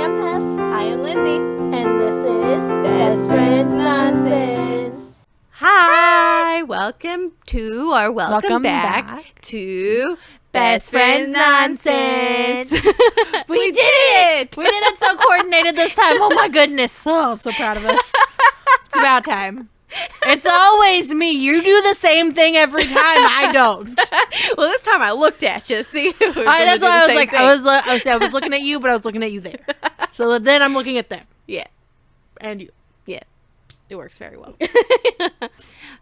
I'm Hef. I am Lindsay. And this is Best Friends Nonsense. Hi. Welcome back to Best Friends Nonsense. We did it! We did it so coordinated this time. Oh my goodness. Oh, I'm so proud of us. It's about time. It's always me. You do the same thing every time. I don't. Well, this time I looked at you. See, that's why I was like, I was looking at you, but I was looking at you there. So then I'm looking at them. Yes. And you. Yeah. It works very well.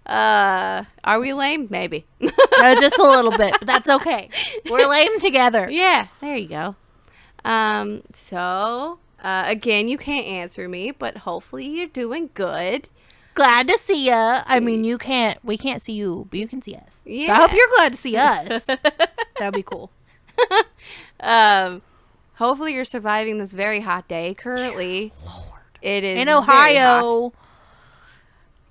Are we lame? Maybe. Just a little bit, but that's okay. We're lame together. Yeah. There you go. Again, you can't answer me, but hopefully you're doing good. Glad to see ya. I mean, we can't see you, but you can see us. Yeah. So I hope you're glad to see us. That'd be cool. Hopefully you're surviving this very hot day. Currently, Lord, it is in very Ohio. hot.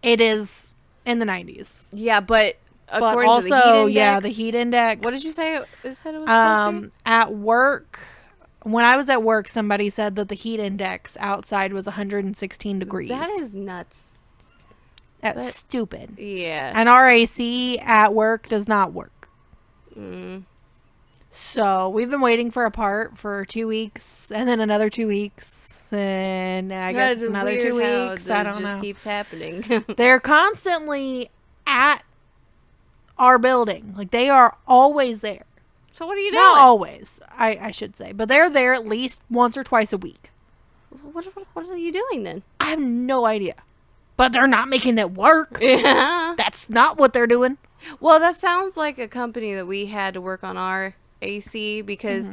It is in the 90s. Yeah, but according also, to the heat index, yeah, the heat index. What did you say? It said it was supposed to be? At work. When I was at work, somebody said that the heat index outside was 116 degrees. That is nuts. That's stupid. Yeah. And our AC at work does not work. Mm. So we've been waiting for a part for 2 weeks, and then another 2 weeks, and I guess it's another 2 weeks. I don't know. It just keeps happening. They're constantly at our building. Like, they are always there. So what are you doing? Not always, I should say. But they're there at least once or twice a week. What are you doing then? I have no idea. But they're not making it work. Yeah. That's not what they're doing. Well, that sounds like a company that we had to work on our AC because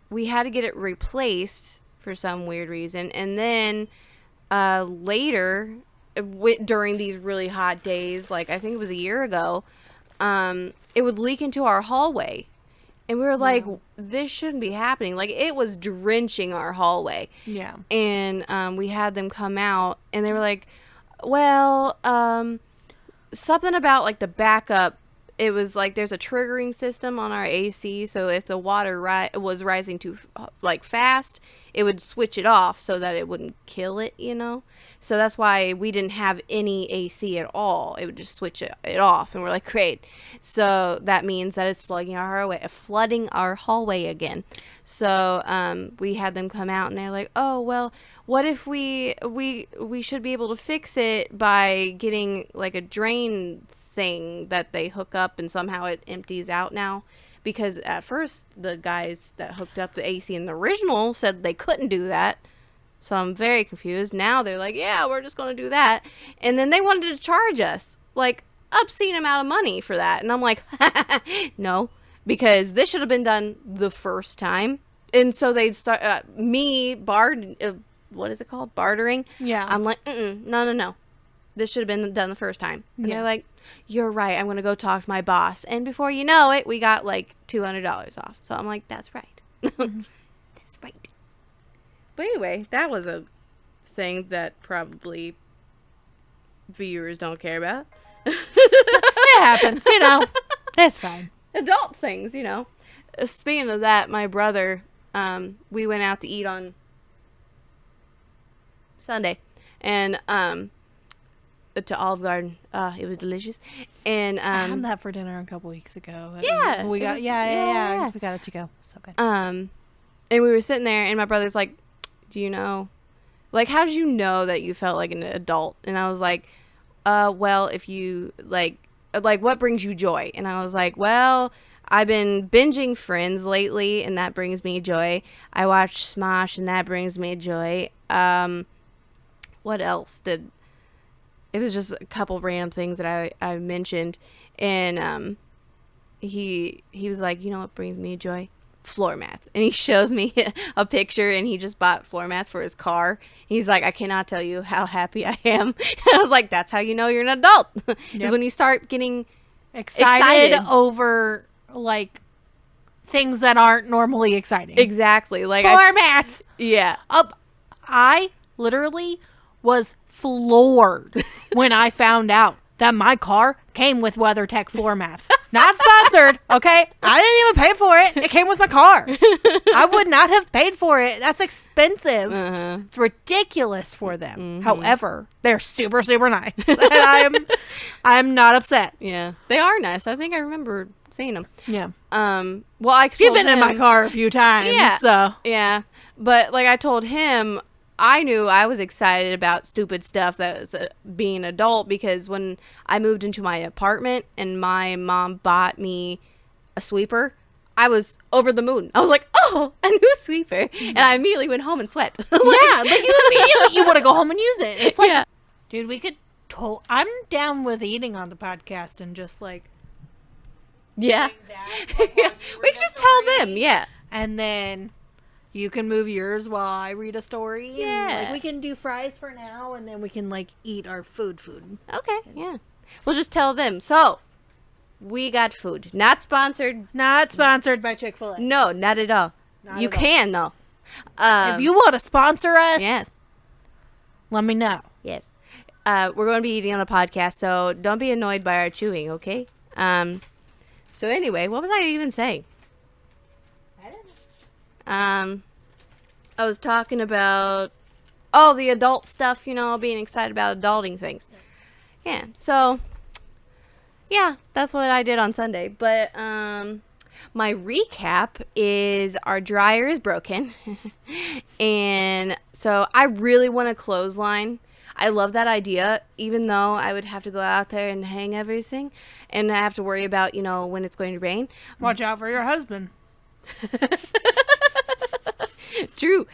we had to get it replaced for some weird reason. And then later, during these really hot days, like I think it was a year ago, it would leak into our hallway. And we were like, this shouldn't be happening. Like, it was drenching our hallway. Yeah. And we had them come out, and they were like, well, something about, like, the backup. It was like there's a triggering system on our AC, so if the water was rising too, like, fast, it would switch it off so that it wouldn't kill it, you know? So that's why we didn't have any AC at all. It would just switch it off, and we're like, great. So that means that it's flooding our hallway again. So we had them come out, and they're like, oh, well, what if we should be able to fix it by getting, like, a drain thing that they hook up, and somehow it empties out now. Because at first, the guys that hooked up the AC in the original said they couldn't do that. So I'm very confused. Now they're like, yeah, we're just going to do that. And then they wanted to charge us, like, obscene amount of money for that. And I'm like, no, because this should have been done the first time. And so they'd start, what is it called? Bartering? Yeah. I'm like, no. This should have been done the first time. And they're like, you're right. I'm going to go talk to my boss. And before you know it, we got like $200 off. So I'm like, that's right. That's right. But anyway, that was a thing that probably viewers don't care about. It happens, you know. That's fine. Adult things, you know. Speaking of that, my brother, we went out to eat on Sunday. And, to Olive Garden. It was delicious. And I had that for dinner a couple weeks ago. Yeah. We got we got it to go. So good. And we were sitting there, and my brother's like, do you know, like, how did you know that you felt like an adult? And I was like, well, if you like what brings you joy? And I was like, well, I've been binging Friends lately, and that brings me joy. I watched Smosh, and that brings me joy. What else did? It was just a couple random things that I mentioned, and he was like, you know what brings me joy? Floor mats. And he shows me a picture, and he just bought floor mats for his car. He's like, I cannot tell you how happy I am. And I was like, that's how you know you're an adult. Is when you start getting excited over, like, things that aren't normally exciting. Exactly. Like floor mats. Yeah. I literally was floored when I found out that my car came with WeatherTech floor mats. Not sponsored, okay? I didn't even pay for it. It came with my car. I would not have paid for it. That's expensive. It's ridiculous for them. However, they're super, super nice. And I'm not upset. Yeah. They are nice. I think I remember seeing them. Yeah. Well, I You've been in my car a few times. Yeah. So. Yeah. But like I told him, I knew I was excited about stupid stuff that was being an adult, because when I moved into my apartment and my mom bought me a sweeper, I was over the moon. I was like, oh, a new sweeper. And I immediately went home and sweat. Like you want to go home and use it. It's like, dude, we could. I'm down with eating on the podcast and just like. Yeah. We could just tell them. Yeah. And then. You can move yours while I read a story. Yeah. And, like, we can do fries for now, and then we can, like, eat our food. Okay, yeah. We'll just tell them. So, we got food. Not sponsored. Not sponsored by Chick-fil-A. No, not at all. You can, though. If you want to sponsor us, yes, let me know. Yes. We're going to be eating on a podcast, so don't be annoyed by our chewing, okay? So, anyway, what was I even saying? I was talking about, the adult stuff, being excited about adulting things. Yeah, so, yeah, that's what I did on Sunday. But, my recap is our dryer is broken. And so I really want a clothesline. I love that idea, even though I would have to go out there and hang everything. And I have to worry about, when it's going to rain. Watch out for your husband. True.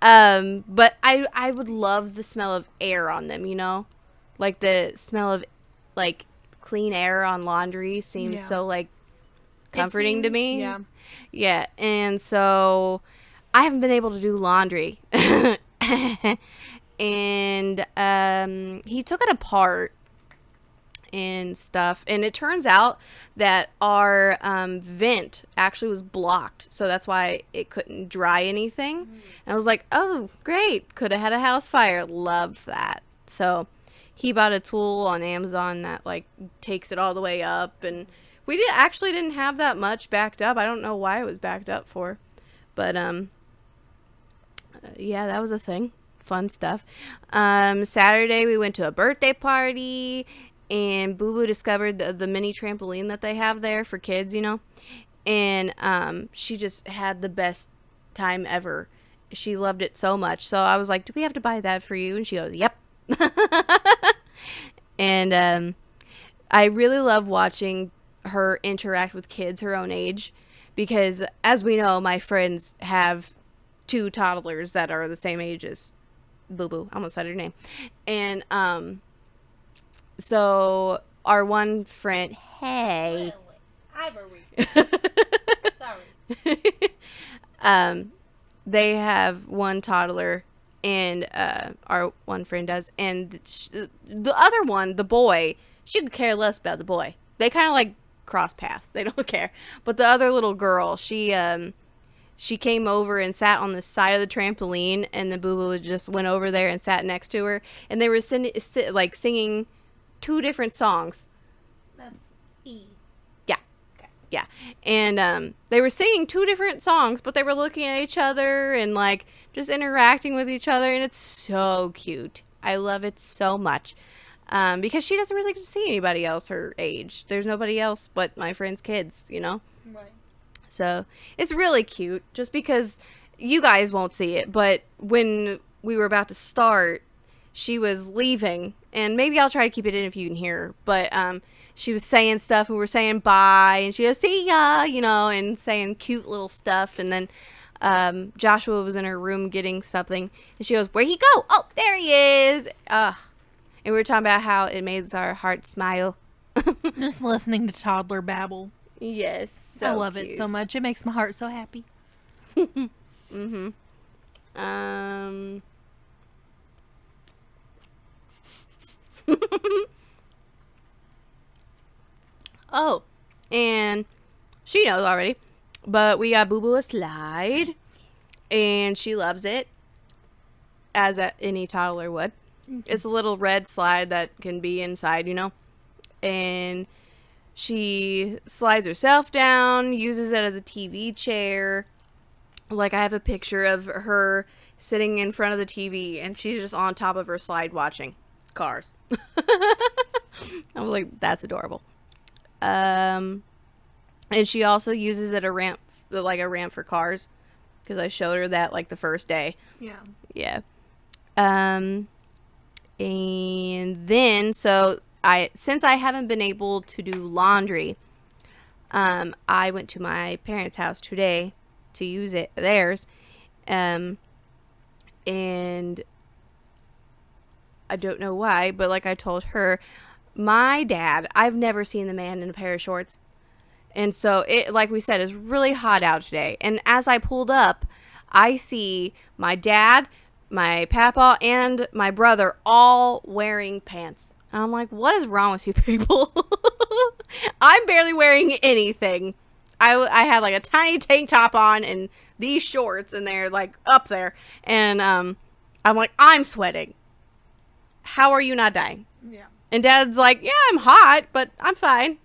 But I would love the smell of air on them, like the smell of like clean air on laundry seems so like comforting to me. Yeah. And so I haven't been able to do laundry. And he took it apart and stuff, and it turns out that our vent actually was blocked, so that's why it couldn't dry anything. And I was like, oh great, could have had a house fire. Love that. So he bought a tool on Amazon that like takes it all the way up, and we didn't have that much backed up. I don't know why it was backed up for, but yeah, that was a thing. Fun stuff. Saturday we went to a birthday party, and Boo Boo discovered the mini trampoline that they have there for kids, and she just had the best time ever. She loved it so much. So I was like, do we have to buy that for you? And she goes, yep. And I really love watching her interact with kids her own age, because as we know, my friends have 2 toddlers that are the same age as Boo Boo. I almost said her name. And so our one friend, hey. Sorry. They have one toddler, and our one friend does, and the other one, the boy, she could care less about the boy. They kind of like cross paths. They don't care. But the other little girl, she came over and sat on the side of the trampoline, and the Boo Boo just went over there and sat next to her, and they were singing 2 different songs. That's E. Yeah. Okay. Yeah. And they were singing 2 different songs, but they were looking at each other and like just interacting with each other, and it's so cute. I love it so much. Because she doesn't really get to see anybody else her age. There's nobody else but my friend's kids, Right. So it's really cute, just because you guys won't see it. But when we were about to start, she was leaving, and maybe I'll try to keep it in if you can hear her. But she was saying stuff, and we were saying bye, and she goes, see ya, and saying cute little stuff. And then Joshua was in her room getting something, and she goes, where'd he go? Oh, there he is. And we were talking about how it makes our heart smile. Just listening to toddler babble. Yes, so I love cute. it so much. It makes my heart so happy. Mm-hmm. Oh, and she knows already, but we got Boo Boo a slide, and she loves it, as any toddler would. Mm-hmm. It's a little red slide that can be inside, and She slides herself down, uses it as a TV chair. Like, I have a picture of her sitting in front of the TV, and she's just on top of her slide watching Cars. I was like, that's adorable. And she also uses it like a ramp for cars, because I showed her that like the first day. Yeah. Yeah. And then since I haven't been able to do laundry, I went to my parents' house today to use theirs, and I don't know why, but like I told her, my dad, I've never seen the man in a pair of shorts. And so it, like we said, is really hot out today. And as I pulled up, I see my dad, my papa, and my brother all wearing pants. And I'm like, what is wrong with you people? I'm barely wearing anything. I had like a tiny tank top on and these shorts, and they're like up there. And I'm like, I'm sweating. How are you not dying? Yeah. And Dad's like, yeah, I'm hot, but I'm fine.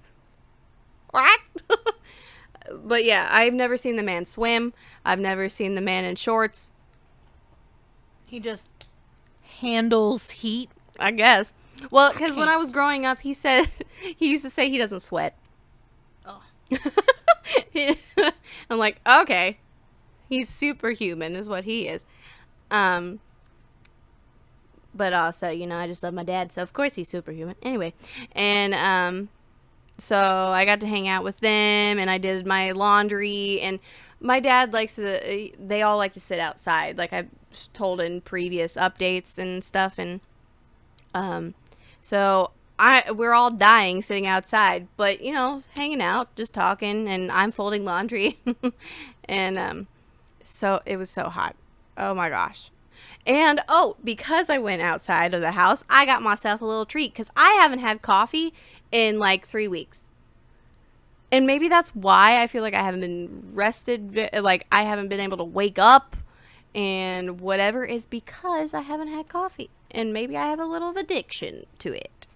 What? But yeah, I've never seen the man swim. I've never seen the man in shorts. He just handles heat. I guess. Well, because when I was growing up, he used to say he doesn't sweat. Oh. I'm like, okay. He's superhuman is what he is. But also, I just love my dad, so of course he's superhuman. Anyway, and so I got to hang out with them, and I did my laundry, and my dad they all like to sit outside, like I've told in previous updates and stuff, and so we're all dying sitting outside, but hanging out, just talking, and I'm folding laundry, and so it was so hot. Oh my gosh. And because I went outside of the house, I got myself a little treat, because I haven't had coffee in like 3 weeks. And maybe that's why I feel like I haven't been rested, like I haven't been able to wake up and whatever, is because I haven't had coffee. And maybe I have a little of addiction to it.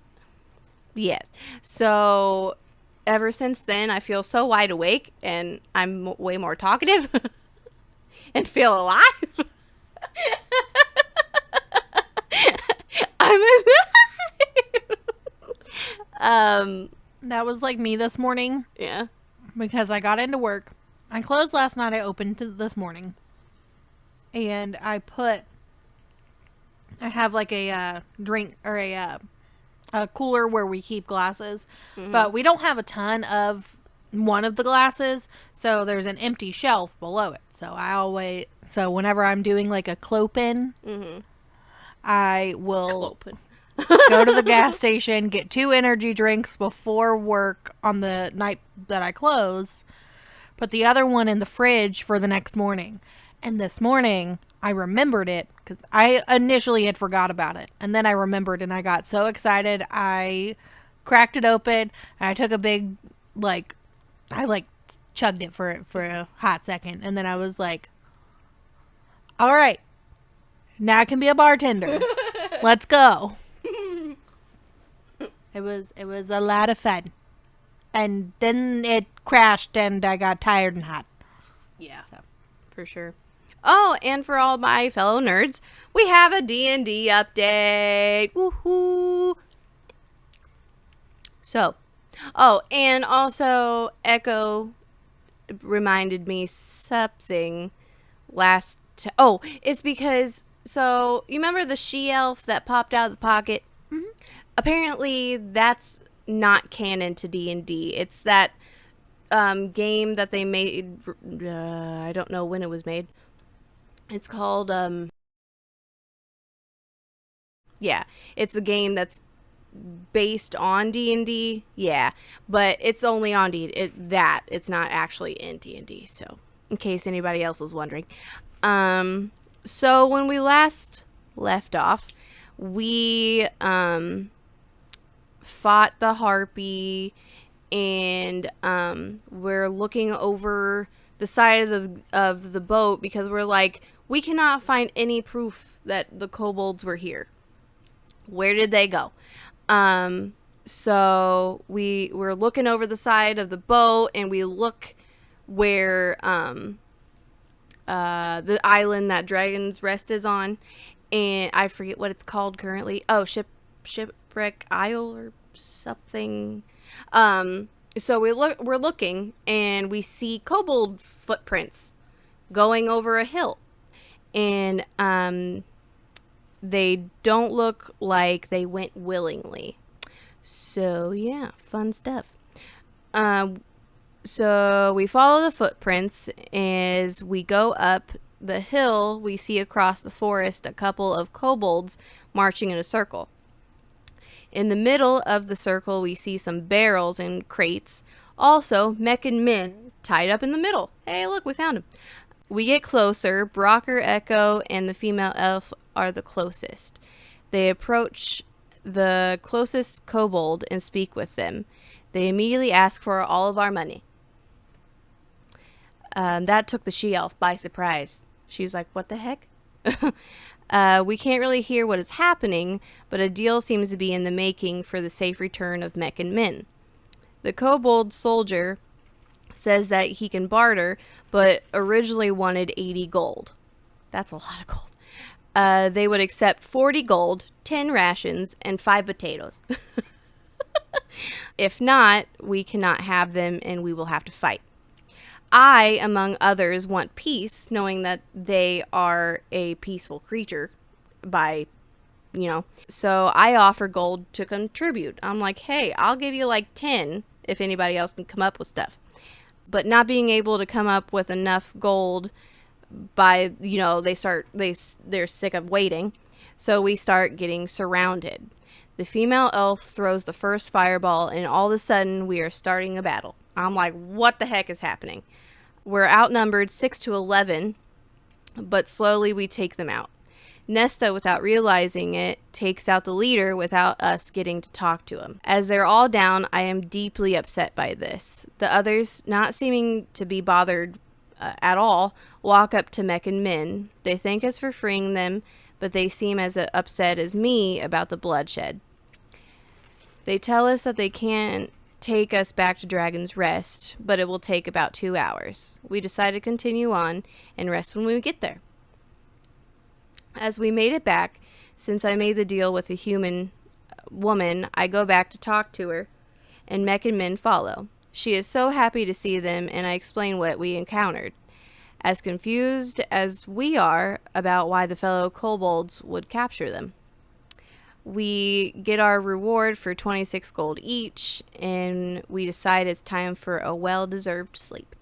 Yes. So ever since then, I feel so wide awake, and I'm way more talkative and feel alive. I'm alive. That was like me this morning. Yeah. Because I got into work. I closed last night. I opened this morning. And I have like a drink or a cooler where we keep glasses. Mm-hmm. But we don't have a ton of one of the glasses. So there's an empty shelf below it. So whenever I'm doing like a clopin, mm-hmm. I will go to the gas station, get 2 energy drinks before work on the night that I close, put the other one in the fridge for the next morning. And this morning, I remembered it, because I initially had forgot about it. And then I remembered, and I got so excited, I cracked it open, and I took a big, I chugged it for a hot second. And then I was like, all right, now I can be a bartender. Let's go. It was a lot of fun. And then it crashed, and I got tired and hot. Yeah, so. For sure. Oh, and for all my fellow nerds, we have a D&D update. Woohoo! So, and also Echo reminded me something it's because, so you remember the she-elf that popped out of the pocket? Mm-hmm. Apparently that's not canon to D&D. It's that game that they made, I don't know when it was made. It's called, it's a game that's based on D&D, but it's only on D&D, it's not actually in D&D, so in case anybody else was wondering. So when we last left off, we fought the harpy, and we're looking over the side of the boat, because we're like, we cannot find any proof that the kobolds were here. Where did they go? So we're looking over the side of the boat, and we look where the island that Dragon's Rest is on, and I forget what it's called currently. Oh, Shipwreck Isle or something. So we're looking, and we see kobold footprints going over a hill, and they don't look like they went willingly. So yeah, fun stuff. So we follow the footprints. As we go up the hill, we see across the forest a couple of kobolds marching in a circle. In the middle of the circle, we see some barrels and crates. Also, mech and men tied up in the middle. Hey, look, we found them. We get closer. Brocker, Echo, and the female elf are the closest. They approach the closest kobold and speak with them. They immediately ask for all of our money. That took the she-elf by surprise. She was like, what the heck? We can't really hear what is happening, but a deal seems to be in the making for the safe return of mech and men. The kobold soldier says that he can barter, but originally wanted 80 gold. That's a lot of gold. They would accept 40 gold, 10 rations, and 5 potatoes. If not, we cannot have them, and we will have to fight. I, among others, want peace, knowing that they are a peaceful creature So I offer gold to contribute. I'm like, hey, I'll give you like 10 if anybody else can come up with stuff. But not being able to come up with enough gold they're sick of waiting. So we start getting surrounded. The female elf throws the first fireball, and all of a sudden we are starting a battle. I'm like, what the heck is happening? We're outnumbered 6-11, but slowly we take them out. Nesta, without realizing it, takes out the leader without us getting to talk to him. As they're all down, I am deeply upset by this. The others, not seeming to be bothered at all, walk up to mech and men. They thank us for freeing them, but they seem as upset as me about the bloodshed. They tell us that they can't take us back to Dragon's Rest, but it will take about 2 hours. We decide to continue on and rest when we get there. As we made it back, since I made the deal with a human woman, I go back to talk to her, and mech and men follow. She is so happy to see them, and I explain what we encountered. As confused as we are about why the fellow kobolds would capture them. We get our reward for 26 gold each, and we decide it's time for a well-deserved sleep.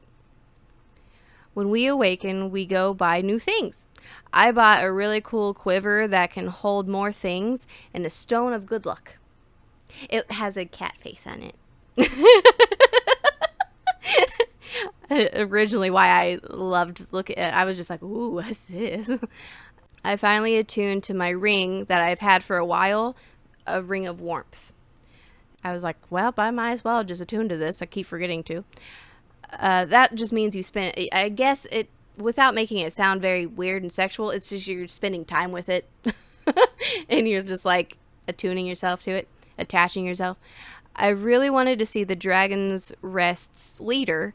When we awaken, we go buy new things. I bought a really cool quiver that can hold more things and a stone of good luck. It has a cat face on it. Originally why I loved looking at it. I was just like, ooh, what's this? I finally attuned to my ring that I've had for a while, a ring of warmth. I was like, well, I might as well just attune to this. I keep forgetting to. That just means you spend, I guess it, without making it sound very weird and sexual, it's just you're spending time with it. And you're just like attuning yourself to it, attaching yourself. I really wanted to see the Dragon's Rest's leader.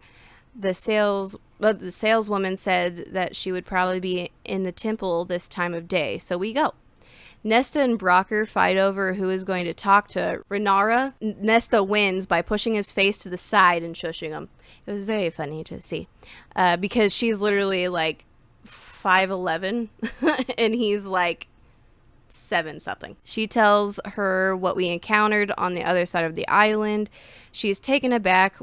The saleswoman said that she would probably be in the temple this time of day, so we go. Nesta and Brocker fight over who is going to talk to Renara. Nesta wins by pushing his face to the side and shushing him. It was very funny to see, because she's literally like 5'11", and he's like 7-something. She tells her what we encountered on the other side of the island. She is taken aback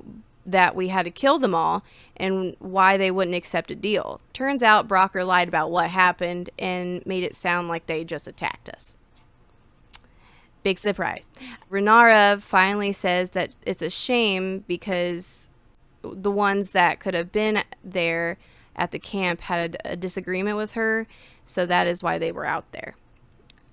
that we had to kill them all and why they wouldn't accept a deal. Turns out Brocker lied about what happened and made it sound like they just attacked us. Big surprise. Renara finally says that it's a shame because the ones that could have been there at the camp had a disagreement with her, so that is why they were out there.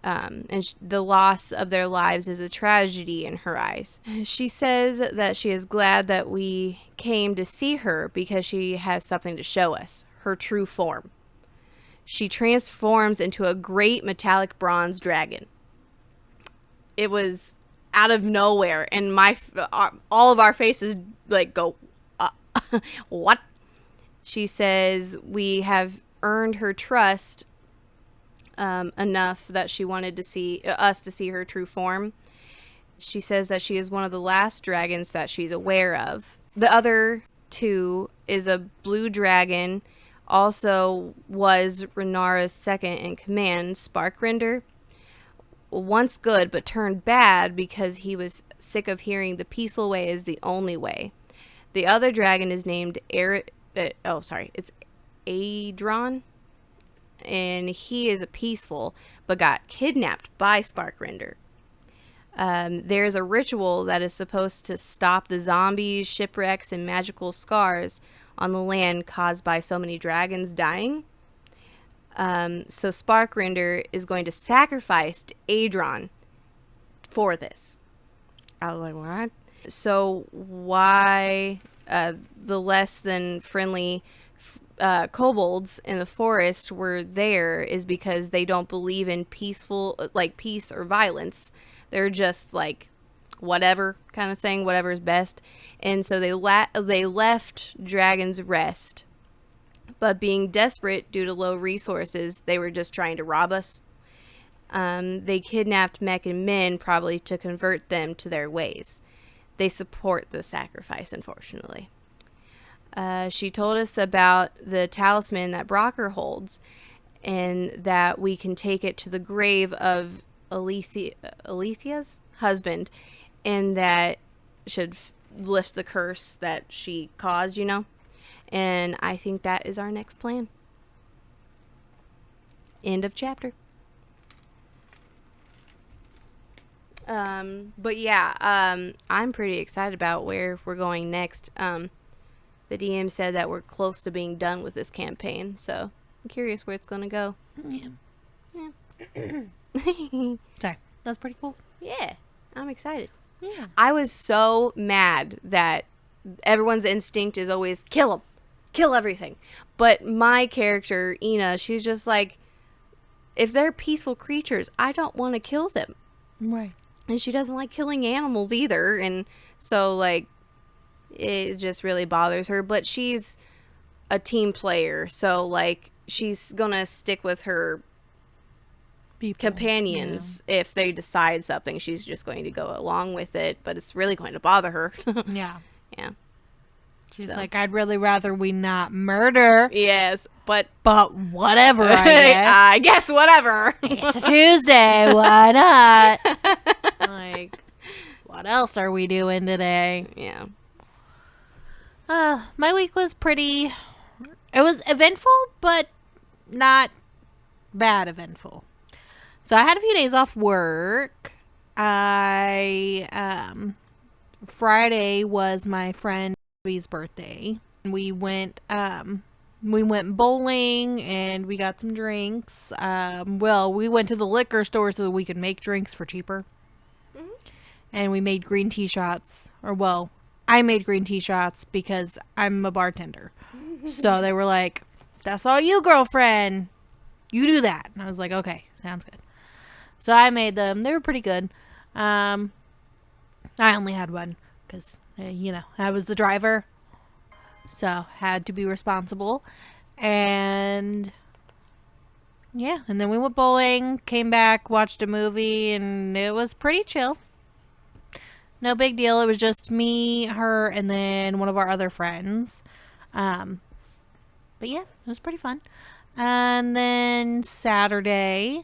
The loss of their lives is a tragedy in her eyes. She says that she is glad that we came to see her because she has something to show us, her true form. She transforms into a great metallic bronze dragon. It was out of nowhere, and all of our faces like go, what? She says we have earned her trust enough that she wanted to see us to see her true form. She says that she is one of the last dragons that she's aware of. The other two is a blue dragon, also was Renara's second in command, Sparkrender. Once good, but turned bad because he was sick of hearing the peaceful way is the only way. The other dragon is named it's Adron, and he is a peaceful, but got kidnapped by Sparkrender. There's a ritual that is supposed to stop the zombies, shipwrecks, and magical scars on the land caused by so many dragons dying. So Sparkrender is going to sacrifice Adron for this. I was like, what? So why the less than friendly kobolds in the forest were there is because they don't believe in peace or violence. They're just like whatever kind of thing, whatever is best. And so they left Dragon's Rest, but being desperate due to low resources, they were just trying to rob us. They kidnapped mech and men, probably to convert them to their ways. They support the sacrifice, unfortunately. She told us about the talisman that Brocker holds, and that we can take it to the grave of Alethea's husband, and that should lift the curse that she caused, And I think that is our next plan. End of chapter. But yeah, I'm pretty excited about where we're going next. The DM said that we're close to being done with this campaign, so I'm curious where it's going to go. Yeah. Sorry. That's pretty cool. Yeah. I'm excited. Yeah. I was so mad that everyone's instinct is always kill them. Kill everything. But my character, Ina, she's just like, if they're peaceful creatures, I don't want to kill them. Right. And she doesn't like killing animals either. And so, like, it just really bothers her. But she's a team player. So, like, she's going to stick with her companions. If they decide something, she's just going to go along with it. But it's really going to bother her. Yeah. Yeah. She's like, I'd really rather we not murder. Yes, but whatever, I guess. I guess whatever. It's a Tuesday. Why not? Like, what else are we doing today? Yeah. My week was it was eventful, but not bad eventful. So I had a few days off work. Friday was my friend B's birthday. We went bowling and we got some drinks. We went to the liquor store so that we could make drinks for cheaper. Mm-hmm. And we made green tea shots. I made green tea shots because I'm a bartender. So they were like, that's all you, girlfriend. You do that. And I was like, okay, sounds good. So I made them. They were pretty good. I only had one because, I was the driver. So had to be responsible. And yeah, and then we went bowling, came back, watched a movie, and it was pretty chill. No big deal. It was just me, her, and then one of our other friends. But yeah, it was pretty fun. And then Saturday,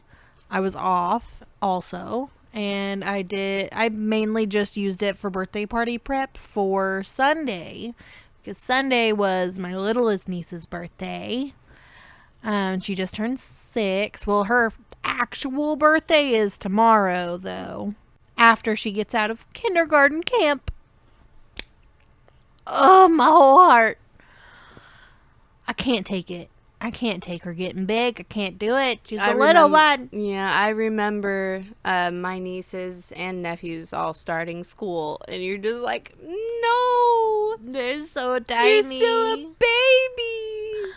I was off also. And I mainly just used it for birthday party prep for Sunday. Because Sunday was my littlest niece's birthday. She just turned 6. Well, her actual birthday is tomorrow, though. After she gets out of kindergarten camp. Oh, my whole heart. I can't take it. I can't take her getting big. I can't do it. She's a little one. Yeah, I remember my nieces and nephews all starting school. And you're just like, no. They're so tiny. You're still a baby.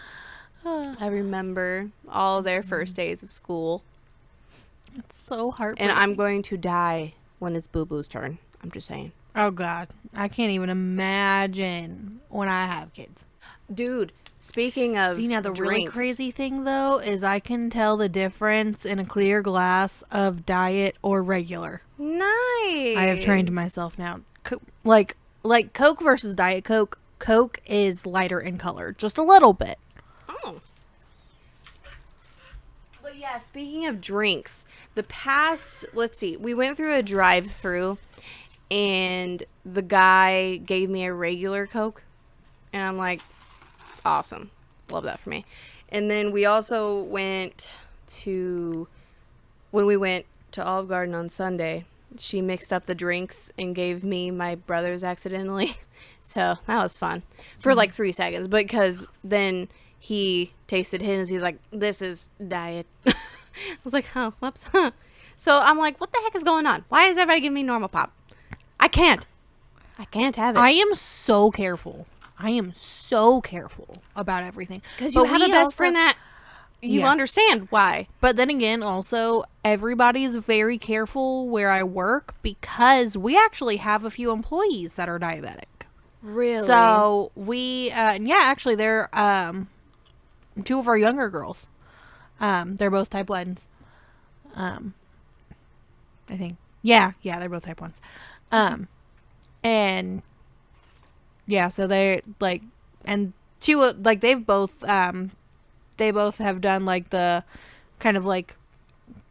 I remember all their first days of school. It's so heartbreaking. And I'm going to die when it's Boo Boo's turn. I'm just saying. Oh, God. I can't even imagine when I have kids. Dude, speaking of See, now the really drinks, crazy thing, though, is I can tell the difference in a clear glass of diet or regular. Nice. I have trained myself now. Like Coke versus Diet Coke. Coke is lighter in color. Just a little bit. Oh. But yeah, speaking of drinks, let's see, we went through a drive-through and the guy gave me a regular Coke. And I'm like, awesome. Love that for me. And then we also when we went to Olive Garden on Sunday, she mixed up the drinks and gave me my brother's accidentally. So that was fun for like 3 seconds, because then he tasted his. He's like, this is diet. I was like, oh, whoops. So I'm like, what the heck is going on? Why is everybody giving me normal pop? I can't have it. I am so careful. About everything. Because you have a best friend that you understand why. But then again, also, everybody's very careful where I work because we actually have a few employees that are diabetic. Really? So we, actually, they're 2 of our younger girls. They're both type 1s. I think. Yeah, they're both type 1s. And yeah, so they're like, and 2, like, they both have done like the kind of like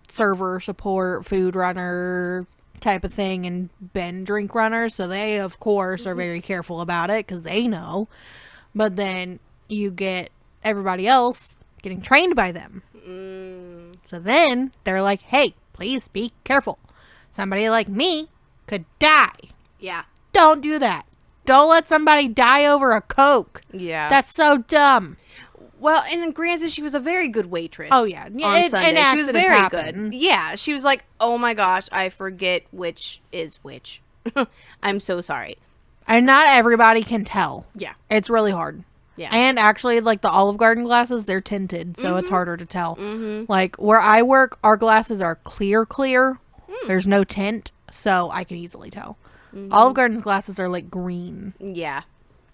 server support, food runner type of thing, and been drink runners. So they, of course, are very careful about it because they know. But then you get everybody else getting trained by them. So then they're like, hey, please be careful. Somebody like me could die. Yeah. Don't do that. Don't let somebody die over a Coke. Yeah. That's so dumb. Well, and granted, she was a very good waitress. Oh, yeah. On Sunday. She was very happen. good. Yeah. She was like, oh my gosh, I forget which is which. I'm so sorry. And not everybody can tell. Yeah. It's really hard. Yeah. And actually, like, the Olive Garden glasses, they're tinted, so it's harder to tell. Like, where I work, our glasses are clear. There's no tint, so I can easily tell. Olive Garden's glasses are, like, green. Yeah.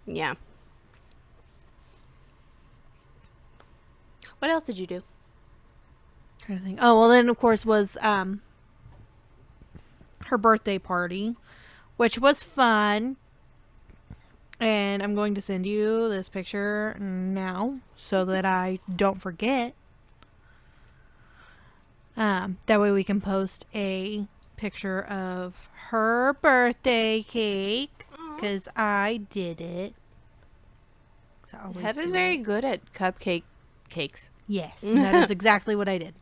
Yeah. What else did you do? Trying to think. Oh, well, then, of course, was her birthday party, which was fun. And I'm going to send you this picture now so that I don't forget. That way we can post a picture of her birthday cake, because I did it. Hev is very good at cakes. Yes, that is exactly what I did.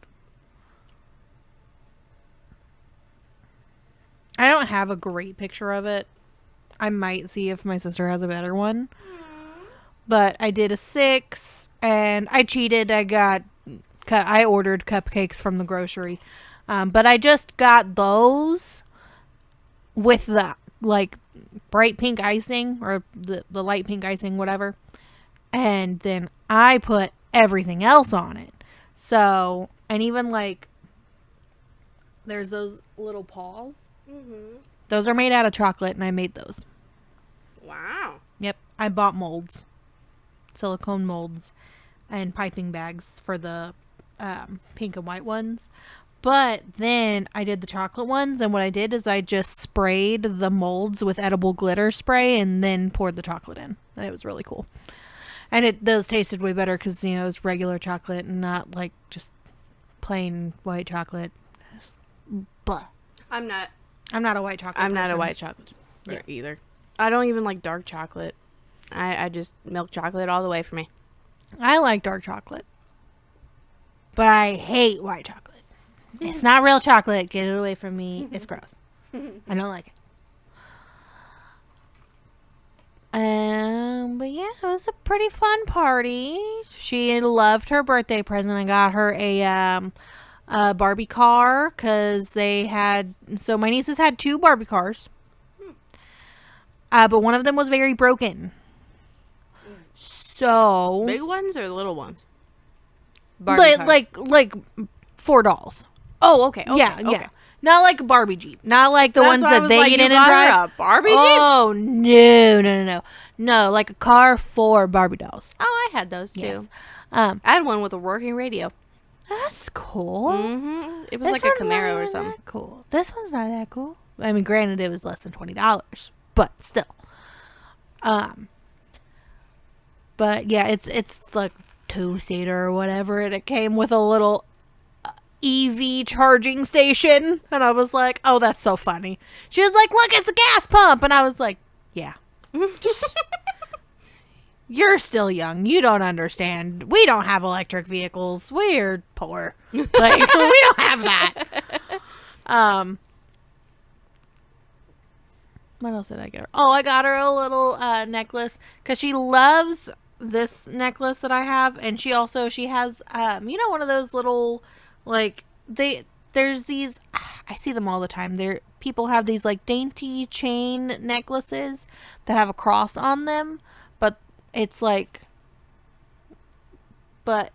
I don't have a great picture of it. I might see if my sister has a better one. But I did a 6, and I cheated. I ordered cupcakes from the grocery. But I just got those with the, like, bright pink icing, or the light pink icing, whatever. And then I put everything else on it. So, and even, like, there's those little paws. Those are made out of chocolate, and I made those. Wow. Yep. I bought molds. Silicone molds. And piping bags for the pink and white ones. But then I did the chocolate ones, and what I did is I just sprayed the molds with edible glitter spray and then poured the chocolate in. And it was really cool. And those tasted way better because, it was regular chocolate and not, like, just plain white chocolate. Blah. I'm not a white chocolate I'm not person. a white chocolate either. I don't even like dark chocolate. I just milk chocolate all the way for me. I like dark chocolate. But I hate white chocolate. It's not real chocolate. Get it away from me. It's gross. I don't like it. But yeah, it was a pretty fun party. She loved her birthday present. I got her a Barbie car because so my nieces had 2 Barbie cars. But one of them was very broken. So Big ones or little ones? like 4 dolls. Oh, okay. Yeah. Not like a Barbie Jeep. Not like the That's ones why I that was they like, get you in and got her drive. a Barbie Jeep? Oh, no. No, like a car for Barbie dolls. Oh, I had those too. Yes. I had one with a working radio. That's cool. Mm-hmm. It was This like a one's not Camaro or even something. that cool. This one's not that cool. I mean, granted, it was less than $20, but still. But yeah, it's like 2-seater or whatever, and it came with a little EV charging station, and I was like, oh, that's so funny. She was like, look, it's a gas pump, and I was like, yeah. You're still young. You don't understand. We don't have electric vehicles. We're poor. Like, we don't have that. What else did I get her? Oh, I got her a little necklace because she loves this necklace that I have, and she has one of those little, like, there's these, I see them all the time. People have these like dainty chain necklaces that have a cross on them, but it's like, the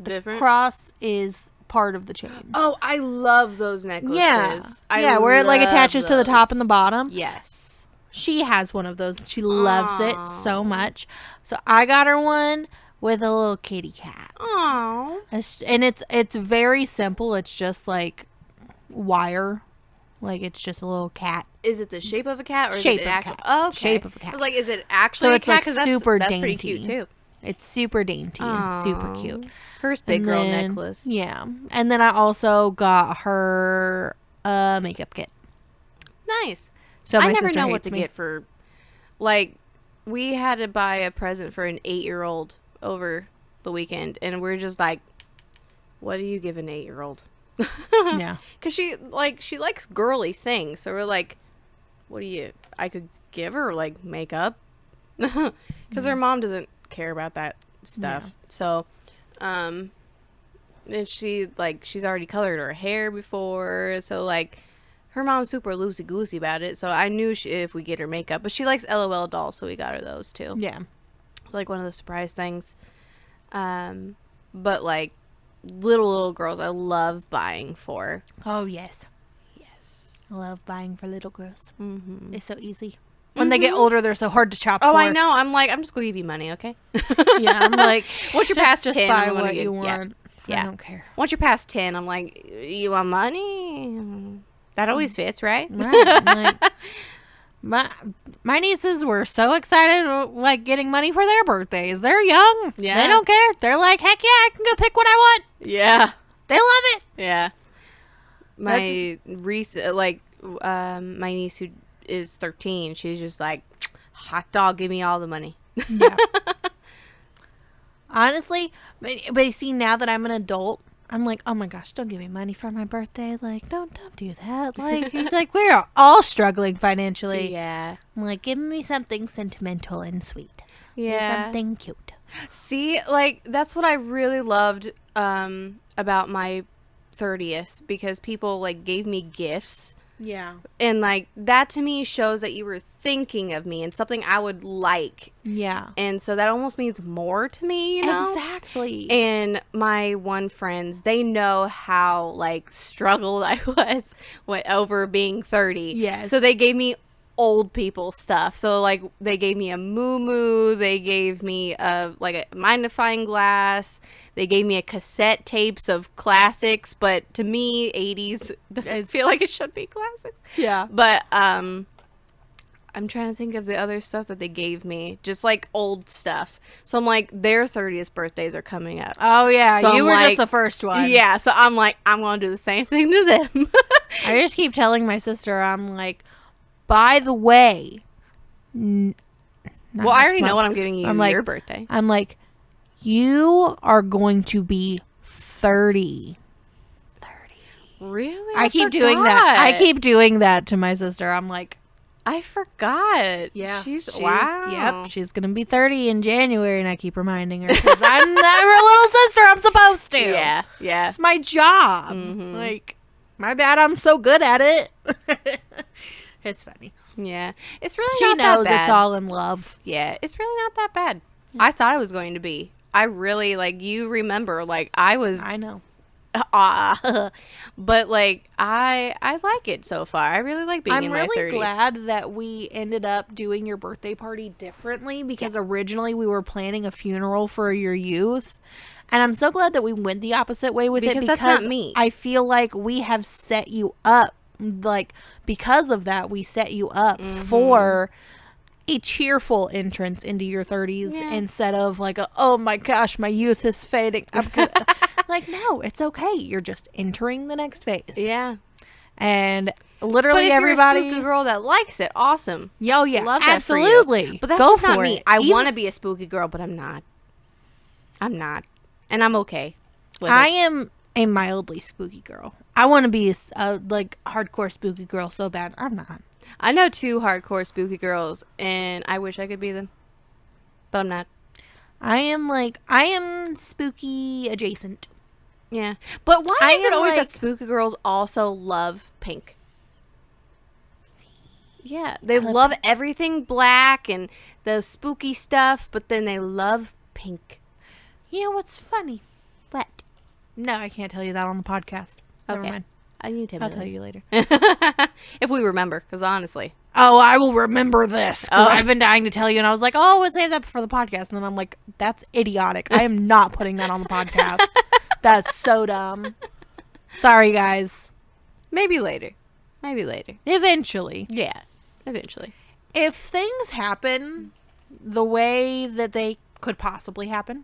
Different? cross is part of the chain. Oh, I love those necklaces. Yeah, where it like attaches to the top and the bottom. Yes. She has one of those. She loves it so much. So I got her one with a little kitty cat. Aww. And it's very simple. It's just like wire. Like it's just a little cat. Is it the shape of a cat or Shape is it of a actual? cat. Oh, okay. Shape of a cat. I was like, is it actually So a it's cat? like 'Cause super that's dainty. pretty cute too. It's super dainty and super cute. First big And girl then- necklace. Yeah. And then I also got her a makeup kit. Nice. So my I never sister know what hates to me. get for, like, we had to buy a present for an 8-year-old over the weekend, and we're just like, what do you give an 8-year-old? Yeah. Because she likes girly things, so we're like, I could give her, like, makeup. Because her mom doesn't care about that stuff. Yeah. So, and she's already colored her hair before, so, like, her mom's super loosey-goosey about it, so I knew if we get her makeup. But she likes LOL dolls, so we got her those, too. Yeah. Like, one of those surprise things. But, like, little girls I love buying for. Oh, yes. Yes. I love buying for little girls. Mm-hmm. It's so easy. When they get older, they're so hard to shop for. Oh, I know. I'm like, I'm just going to give you money, okay? Yeah, I'm like, Once you're past 10, just buy I'm gonna what get- you yeah. want. Yeah. I don't care. Once you're past 10, I'm like, you want money? That always fits, right? Right. I'm like, my nieces were so excited, like, getting money for their birthdays. They're young. Yeah. They don't care. They're like, heck yeah, I can go pick what I want. Yeah. They love it. Yeah. My my niece who is 13, she's just like, hot dog, give me all the money. Yeah. Honestly, but you see, now that I'm an adult, I'm like, oh my gosh, don't give me money for my birthday. Like, don't do that. Like, he's like, we're all struggling financially. Yeah. I'm like, give me something sentimental and sweet. Yeah. Something cute. See, like, that's what I really loved about my 30th, because people, like, gave me gifts. Yeah. And, like, that to me shows that you were thinking of me and something I would like. Yeah. And so that almost means more to me, you know? Exactly. And my one friends, they know how, like, struggled I was over being 30. Yes. So they gave me old people stuff. So, like, they gave me a moo-moo. They gave me a magnifying glass. They gave me a cassette tapes of classics. But to me, 80s doesn't feel like it should be classics. Yeah. But I'm trying to think of the other stuff that they gave me. Just, like, old stuff. So I'm like, their 30th birthdays are coming up. Oh, yeah. So you I'm were like, just the first one. Yeah. So I'm like, I'm going to do the same thing to them. I just keep telling my sister, I'm like, by the way. Well, I already know what I'm giving you I'm like, your birthday. I'm like, you are going to be 30. 30. Really? I keep doing that. I keep doing that to my sister. I'm like, I forgot. yeah. She's wow. Yep. She's going to be 30 in January, and I keep reminding her because I'm her little sister. I'm supposed to. Yeah. Yeah. It's my job. Mhm. Like, my bad. I'm so good at it. It's funny. Yeah. It's really She not that knows bad. it's all in love. Yeah. It's really not that bad. I thought it was going to be. I really, like, you remember, like, I was I know. But like I like it so far. I really like being in my 30s. I'm really glad that we ended up doing your birthday party differently because originally we were planning a funeral for your youth. And I'm so glad that we went the opposite way with it because that's not me. I feel like we have set you up, like, because of that, we set you up for a cheerful entrance into your 30s instead of like, oh my gosh, my youth is fading. Like, no, it's okay. You're just entering the next phase. Yeah. And literally but if everybody. You're a spooky girl that likes it, awesome. Oh, yeah. Love that absolutely. For you. But that's Go just not for me. it. I want to be a spooky girl, but I'm not. And I'm okay with I it. am a mildly spooky girl. I want to be a like hardcore spooky girl so bad. I'm not. I know 2 hardcore spooky girls, and I wish I could be them, but I'm not. I am spooky adjacent. Yeah, but why is it always like, that spooky girls also love pink? Yeah, they love everything black and the spooky stuff, but then they love pink. You know what's funny? What? No, I can't tell you that on the podcast. Never mind. I need to. I'll tell you later. If we remember, because honestly. Oh, I will remember this. Because I've been dying to tell you. And I was like, oh, we'll save that for the podcast. And then I'm like, that's idiotic. I am not putting that on the podcast. That's so dumb. Sorry, guys. Maybe later. Eventually. Yeah, eventually. If things happen the way that they could possibly happen,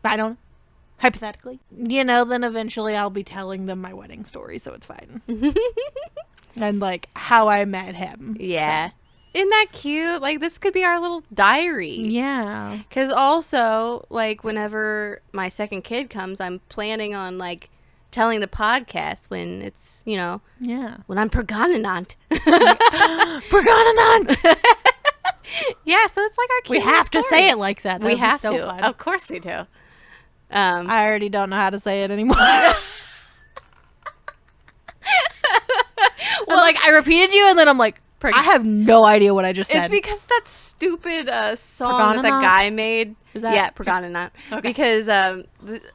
I don't know. Hypothetically, then eventually I'll be telling them my wedding story, so it's fine. And like how I met him. Yeah. So. Isn't that cute? Like this could be our little diary. Yeah. Because also, like whenever my second kid comes, I'm planning on like telling the podcast when it's, yeah, when I'm pregnant. Pregnant. Yeah, so it's like our cute We have story. to say it like that. We have so to. Fun. Of course we do. I already don't know how to say it anymore. Well, like I repeated you, and then I'm like, I have no idea what I just said. It's because that stupid song that guy made. Is that? Yeah, Pregnant. Okay. Because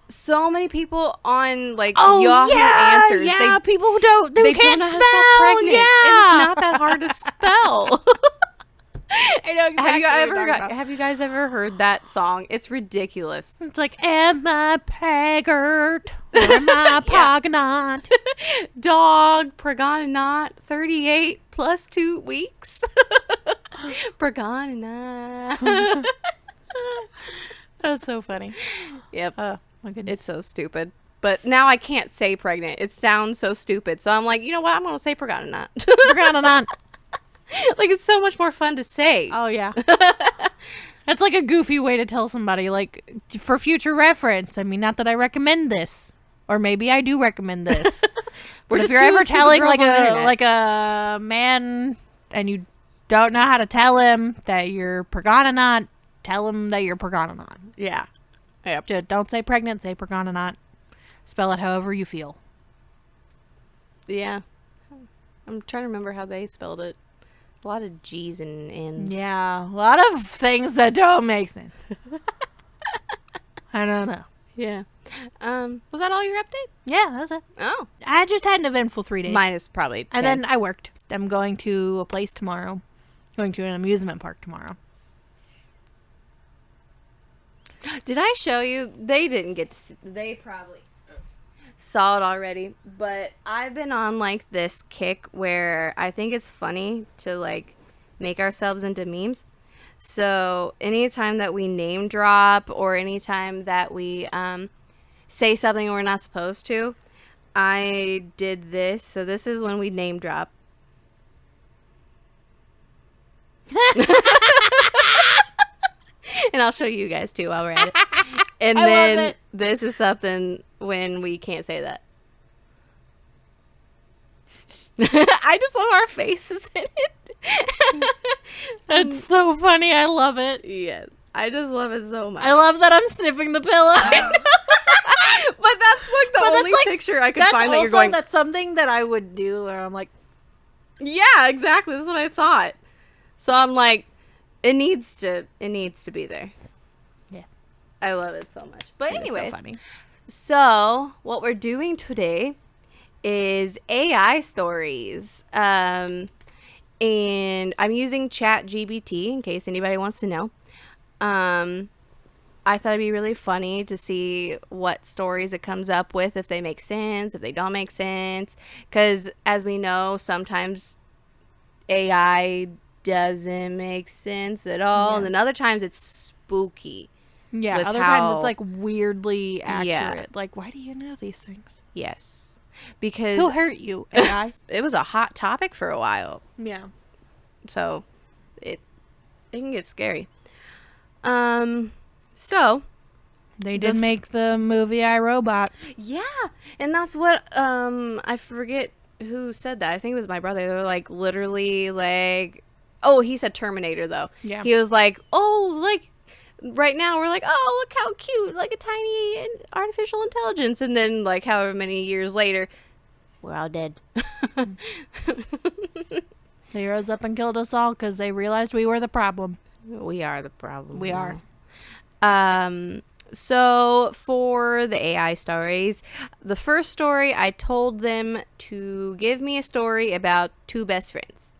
so many people on like Yahoo Answers. Yeah, people who can't don't spell. know how to spell pregnant. Yeah, and it's not that hard to spell. I know exactly. Have you guys ever heard that song? It's ridiculous. It's like, am I preggert? Or am I pregnant? Dog, pregnant, 38 plus 2 weeks. Pregnant. That's so funny. Yep. Oh, my goodness. It's so stupid. But now I can't say pregnant. It sounds so stupid. So I'm like, you know what? I'm going to say pregnant. Pregnant. Like, it's so much more fun to say. Oh, yeah. That's like a goofy way to tell somebody, like, for future reference. I mean, not that I recommend this. Or maybe I do recommend this. But if you're ever telling, like a man and you don't know how to tell him that you're pregnant, tell him that you're pregnant. Yeah. Yep. Don't say pregnant, say pregnant. Spell it however you feel. Yeah. I'm trying to remember how they spelled it. A lot of G's and N's. Yeah, a lot of things that don't make sense. I don't know. Yeah. Was that all your update? Yeah, that's it. Oh. I just had an eventful 3 days. Mine is probably 10. And then I worked. I'm going to a place tomorrow. Going to an amusement park tomorrow. Did I show you? They didn't get to see. They probably saw it already, but I've been on like this kick where I think it's funny to like make ourselves into memes. So anytime that we name drop or anytime that we say something we're not supposed to, I did this. So this is when we name drop. And I'll show you guys too while we're at it. And then this is something when we can't say that. I just love our faces in it. That's so funny. I love it. Yes. I just love it so much. I love that I'm sniffing the pillow. But that's like the only picture I could find that you're going. That's something that I would do where I'm like, yeah, exactly. That's what I thought. So I'm like, it needs to be there. Yeah. I love it so much. But anyways, so funny. So, what we're doing today is AI stories. And I'm using Chat GPT in case anybody wants to know. I thought it'd be really funny to see what stories it comes up with, if they make sense, if they don't make sense. Because as we know, sometimes AI doesn't make sense at all. Yeah. And then other times it's spooky. Yeah, with other times how- it's like weirdly accurate. Yeah. Like, why do you know these things? Yes. Because Who hurt you, AI? it was a hot topic for a while. Yeah. So it can get scary. So They did make the movie I, Robot. yeah, and that's what I forget who said that. I think it was my brother. They were like literally like, oh, he said Terminator though. Yeah. He was like, oh, like right now we're like, oh, look how cute, like a tiny artificial intelligence, and then like however many years later, we're all dead. They rose up and killed us all because they realized we were the problem. We are the problem. We are. So for the AI stories, the first story I told them to give me a story about two best friends.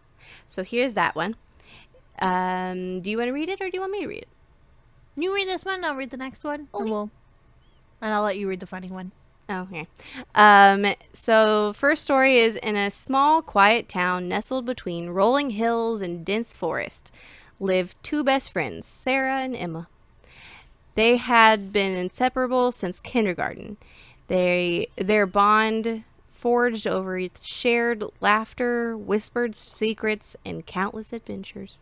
So here's that one. Do you want to read it or do you want me to read it? You read this one, I'll read the next one. And I'll let you read the funny one. Okay. So first story is in a small, quiet town nestled between rolling hills and dense forest lived two best friends, Sarah and Emma. They had been inseparable since kindergarten. Their bond forged over shared laughter, whispered secrets, and countless adventures.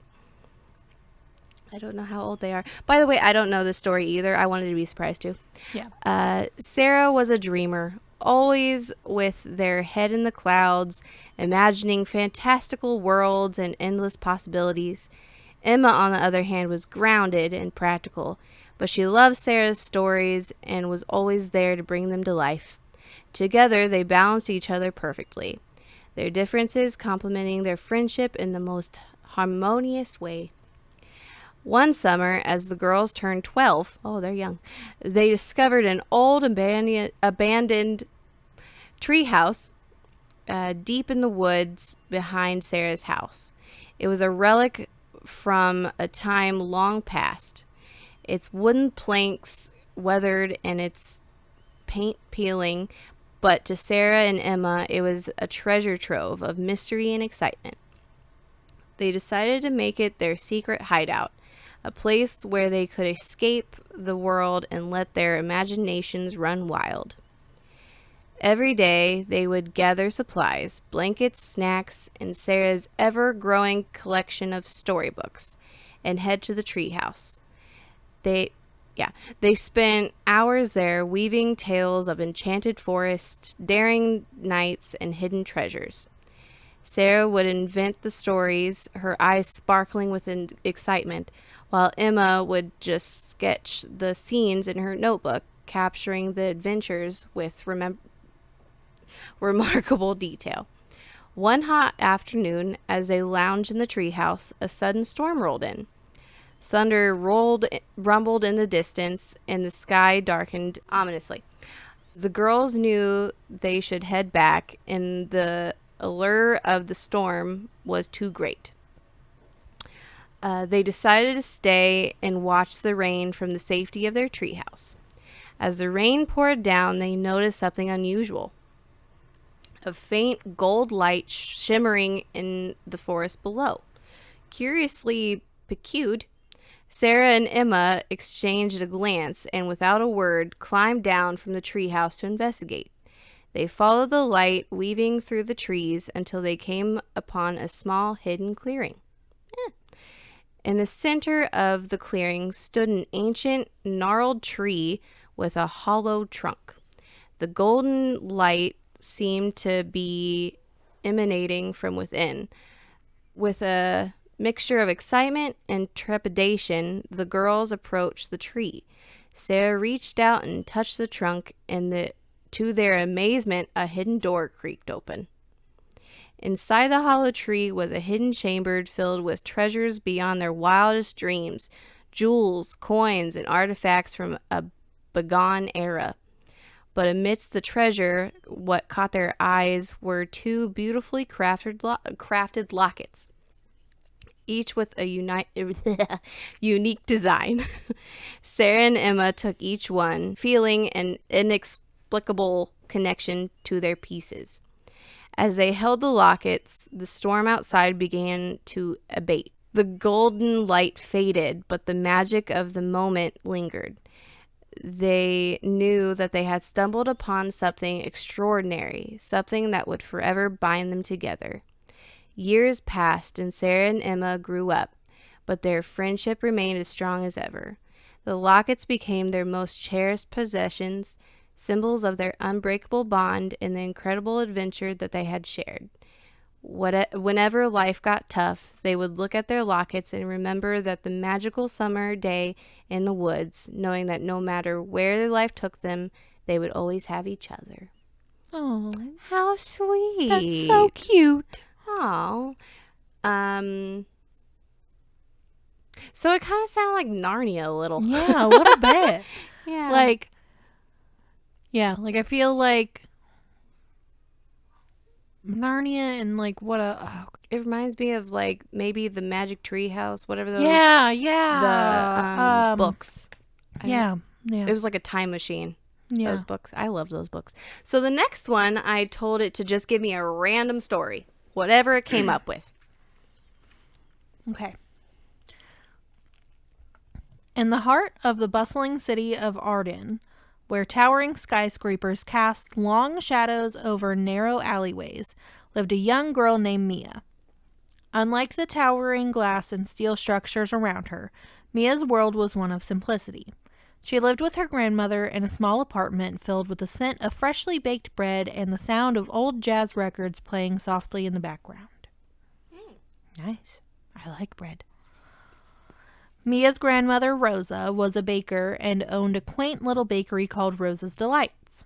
I don't know how old they are. By the way, I don't know this story either. I wanted to be surprised too. Yeah. Sarah was a dreamer, always with their head in the clouds, imagining fantastical worlds and endless possibilities. Emma, on the other hand, was grounded and practical, but she loved Sarah's stories and was always there to bring them to life. Together, they balanced each other perfectly, their differences complementing their friendship in the most harmonious way. One summer, as the girls turned 12, oh, they're young, they discovered an old abandoned treehouse deep in the woods behind Sarah's house. It was a relic from a time long past. Its wooden planks weathered and its paint peeling, but to Sarah and Emma, it was a treasure trove of mystery and excitement. They decided to make it their secret hideout, a place where they could escape the world and let their imaginations run wild. Every day, they would gather supplies, blankets, snacks, and Sarah's ever-growing collection of storybooks, and head to the treehouse. They spent hours there weaving tales of enchanted forests, daring nights, and hidden treasures. Sarah would invent the stories, her eyes sparkling with excitement, while Emma would just sketch the scenes in her notebook, capturing the adventures with remarkable detail. One hot afternoon, as they lounged in the treehouse, a sudden storm rolled in. Thunder rumbled in the distance, and the sky darkened ominously. The girls knew they should head back, and the allure of the storm was too great. They decided to stay and watch the rain from the safety of their treehouse. As the rain poured down, they noticed something unusual. A faint gold light shimmering in the forest below. Curiously piqued, Sarah and Emma exchanged a glance and, without a word, climbed down from the treehouse to investigate. They followed the light, weaving through the trees until they came upon a small hidden clearing. In the center of the clearing stood an ancient, gnarled tree with a hollow trunk. The golden light seemed to be emanating from within. With a mixture of excitement and trepidation, the girls approached the tree. Sarah reached out and touched the trunk, and to their amazement, a hidden door creaked open. Inside the hollow tree was a hidden chamber filled with treasures beyond their wildest dreams, jewels, coins, and artifacts from a bygone era. But amidst the treasure, what caught their eyes were two beautifully crafted lockets, each with a unique design. Sarah and Emma took each one, feeling an inexplicable connection to their pieces. As they held the lockets, the storm outside began to abate. The golden light faded, but the magic of the moment lingered. They knew that they had stumbled upon something extraordinary, something that would forever bind them together. Years passed, and Sarah and Emma grew up, but their friendship remained as strong as ever. The lockets became their most cherished possessions, symbols of their unbreakable bond and the incredible adventure that they had shared. Whenever life got tough, they would look at their lockets and remember that the magical summer day in the woods, knowing that no matter where their life took them, they would always have each other. Oh, How sweet. that's so cute. Oh. So it kind of sounded like Narnia a little. Yeah, a little bit. Yeah. Like, I feel like Narnia and like what a it reminds me of like maybe the Magic Tree House, whatever those the books. Yeah. It was like a time machine. Yeah. Those books. I love those books. So the next one, I told it to just give me a random story, whatever it came up with. Okay. In the heart of the bustling city of Arden, where towering skyscrapers cast long shadows over narrow alleyways, lived a young girl named Mia. Unlike the towering glass and steel structures around her, Mia's world was one of simplicity. She lived with her grandmother in a small apartment filled with the scent of freshly baked bread and the sound of old jazz records playing softly in the background. Nice. I like bread. Mia's grandmother, Rosa, was a baker and owned a quaint little bakery called Rosa's Delights.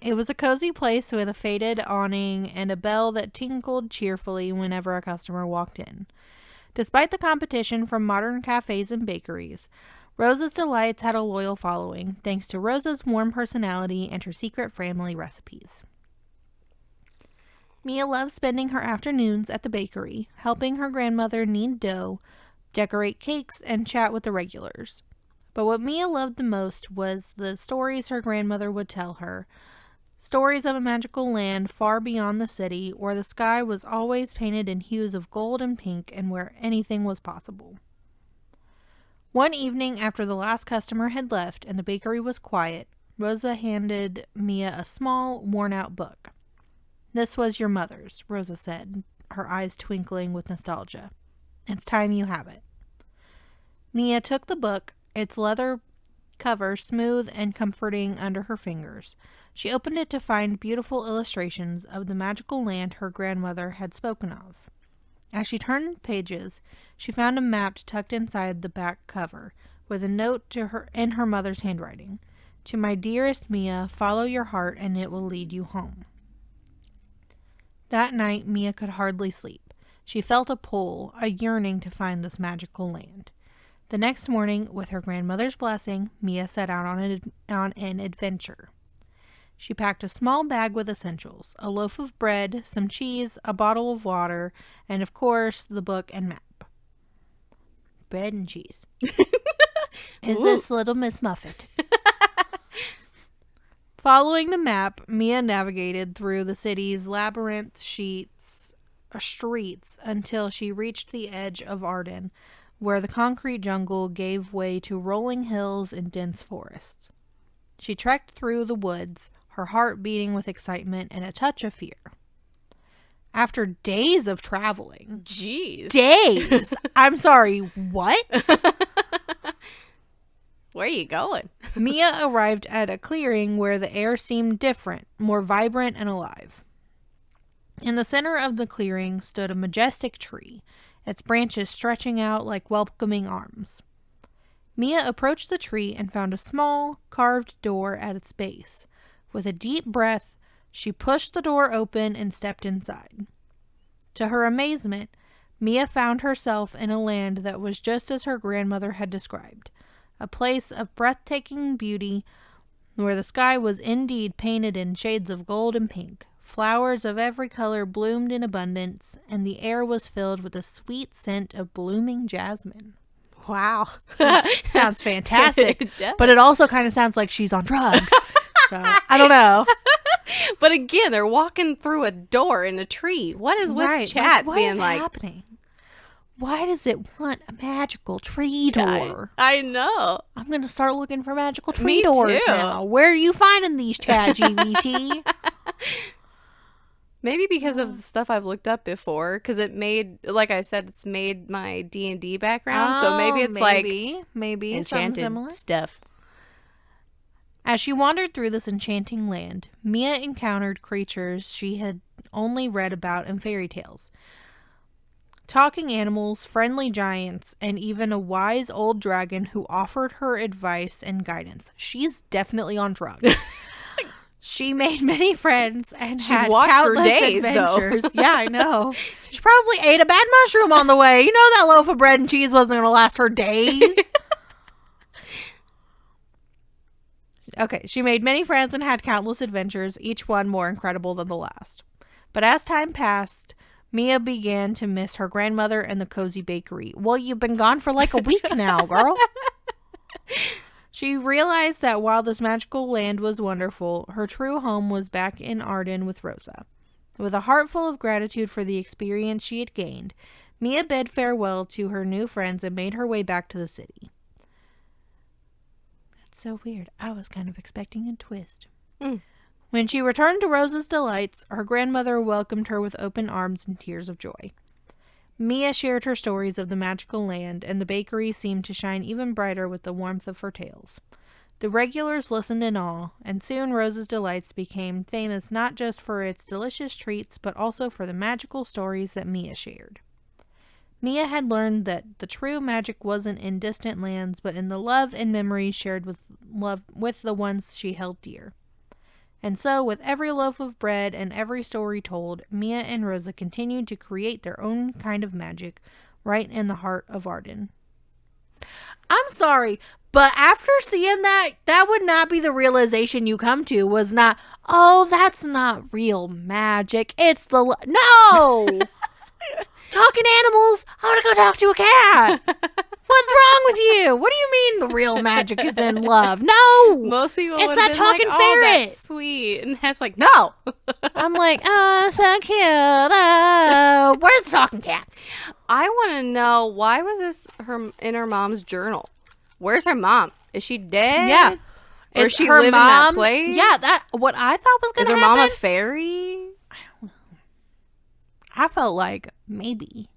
It was a cozy place with a faded awning and a bell that tinkled cheerfully whenever a customer walked in. Despite the competition from modern cafes and bakeries, Rosa's Delights had a loyal following, thanks to Rosa's warm personality and her secret family recipes. Mia loved spending her afternoons at the bakery, helping her grandmother knead dough, decorate cakes, and chat with the regulars. But what Mia loved the most was the stories her grandmother would tell her. Stories of a magical land far beyond the city, where the sky was always painted in hues of gold and pink and where anything was possible. One evening after the last customer had left and the bakery was quiet, Rosa handed Mia a small, worn-out book. "This was your mother's," Rosa said, her eyes twinkling with nostalgia. "It's time you have it." Mia took the book, its leather cover smooth and comforting under her fingers. She opened it to find beautiful illustrations of the magical land her grandmother had spoken of. As she turned pages, she found a map tucked inside the back cover, with a note to her in her mother's handwriting. "To my dearest Mia, follow your heart and it will lead you home." That night, Mia could hardly sleep. She felt a pull, a yearning to find this magical land. The next morning, with her grandmother's blessing, Mia set out on an adventure. She packed a small bag with essentials, a loaf of bread, some cheese, a bottle of water, and of course, the book and map. Bread and cheese. Is this Little Miss Muffet? Following the map, Mia navigated through the city's labyrinth streets until she reached the edge of Arden, where the concrete jungle gave way to rolling hills and dense forests. She trekked through the woods, her heart beating with excitement and a touch of fear. After days of traveling. Jeez. Days! I'm sorry, what? Where are you going? Mia arrived at a clearing where the air seemed different, more vibrant and alive. In the center of the clearing stood a majestic tree, its branches stretching out like welcoming arms. Mia approached the tree and found a small, carved door at its base. With a deep breath, she pushed the door open and stepped inside. To her amazement, Mia found herself in a land that was just as her grandmother had described. A place of breathtaking beauty where the sky was indeed painted in shades of gold and pink. Flowers of every color bloomed in abundance, and the air was filled with the sweet scent of blooming jasmine. Wow. Sounds fantastic. It does. But it also kind of sounds like she's on drugs. So, I don't know. But again, they're walking through a door in a tree. What is with Chat what being is like... happening? Why does it want a magical tree door? I know. I'm going to start looking for magical tree Me doors too. now. Where are you finding these, Chat GPT? Maybe because of the stuff I've looked up before, because it made, like I said, it's made my D&D background, so maybe it's maybe enchanted something similar. stuff. As she wandered through this enchanting land, Mia encountered creatures she had only read about in fairy tales. Talking animals, friendly giants, and even a wise old dragon who offered her advice and guidance. She's definitely on drugs. She made many friends and had countless adventures. Yeah, I know. She probably ate a bad mushroom on the way. You know that loaf of bread and cheese wasn't going to last her days. Okay, she made many friends and had countless adventures, each one more incredible than the last. But as time passed, Mia began to miss her grandmother and the cozy bakery. Well, you've been gone for like a week now, girl. She realized that while this magical land was wonderful, her true home was back in Arden with Rosa. With a heart full of gratitude for the experience she had gained, Mia bid farewell to her new friends and made her way back to the city. That's so weird. I was kind of expecting a twist. When she returned to Rosa's Delights, her grandmother welcomed her with open arms and tears of joy. Mia shared her stories of the magical land, and the bakery seemed to shine even brighter with the warmth of her tales. The regulars listened in awe, and soon Rosa's Delights became famous not just for its delicious treats, but also for the magical stories that Mia shared. Mia had learned that the true magic wasn't in distant lands, but in the love and memories shared with the ones she held dear. And so, with every loaf of bread and every story told, Mia and Rosa continued to create their own kind of magic right in the heart of Arden. I'm sorry, but after seeing that, that would not be the realization you come to, was not, oh, that's not real magic. It's the... No! Talking animals, I want to go talk to a cat. What's wrong with you? What do you mean the real magic is in love? No! Most people it's would that have been talking like, ferret. Oh, that's sweet. And it's like, no! I'm like, oh, so cute. Oh, where's the talking cat? I want to know, why was this in her mom's journal? Where's her mom? Is she dead? Yeah. Or is she live in that place? Yeah, that what I thought was going to happen. Is her mom a fairy? I don't know. I felt like maybe.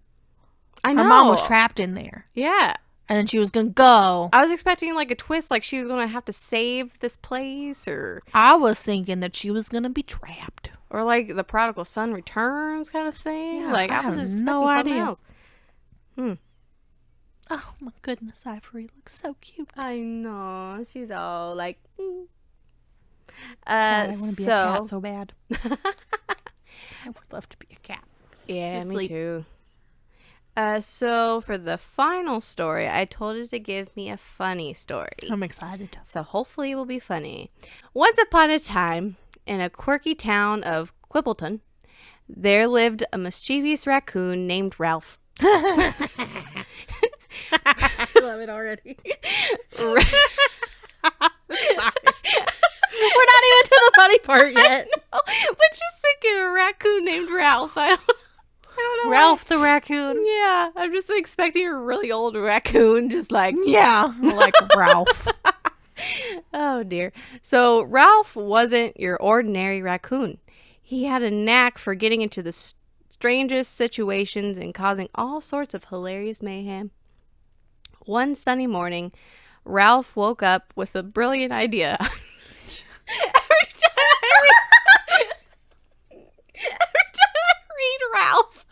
I know. Her mom was trapped in there. Yeah. And then she was going to go. I was expecting like a twist, like she was going to have to save this place, or... I was thinking that she was going to be trapped. Or like the prodigal son returns kind of thing. Yeah, like I was just expecting something else. Oh my goodness, Ivory looks so cute. I know. She's all like... I want to be a cat so bad. I would love to be a cat. Yeah, me too. So for the final story, I told it to give me a funny story. I'm excited. So hopefully it will be funny. Once upon a time, in a quirky town of Quibbleton, there lived a mischievous raccoon named Ralph. I love it already. Sorry. We're not even to the funny part yet. But just thinking of a raccoon named Ralph. I don't know. Ralph the raccoon. Yeah, I'm just expecting a really old raccoon, just like... Yeah, like Ralph. Oh, dear. So, Ralph wasn't your ordinary raccoon. He had a knack for getting into the strangest situations and causing all sorts of hilarious mayhem. One sunny morning, Ralph woke up with a brilliant idea. Every time I read Ralph.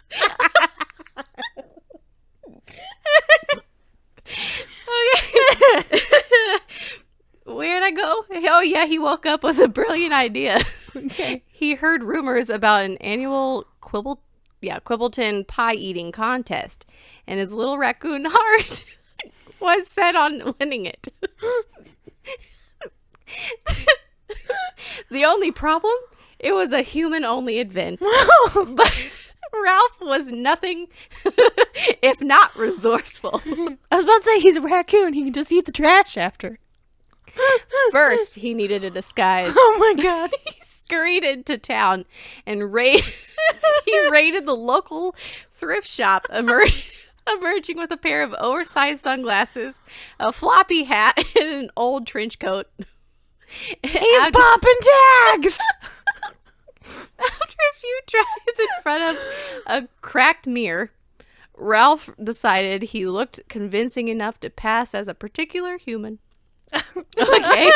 Okay. Where'd I go? Oh, yeah, he woke up with a brilliant idea. Okay. He heard rumors about an annual Quibbleton pie eating contest, and his little raccoon heart was set on winning it. The only problem, it was a human-only event. But Ralph was nothing if not resourceful. I was about to say he's a raccoon. He can just eat the trash after. First, he needed a disguise. Oh my god. He scurried into town and he raided the local thrift shop, emerging with a pair of oversized sunglasses, a floppy hat, and an old trench coat. He's popping tags. After a few tries in front of a cracked mirror, Ralph decided he looked convincing enough to pass as a particular human. Okay.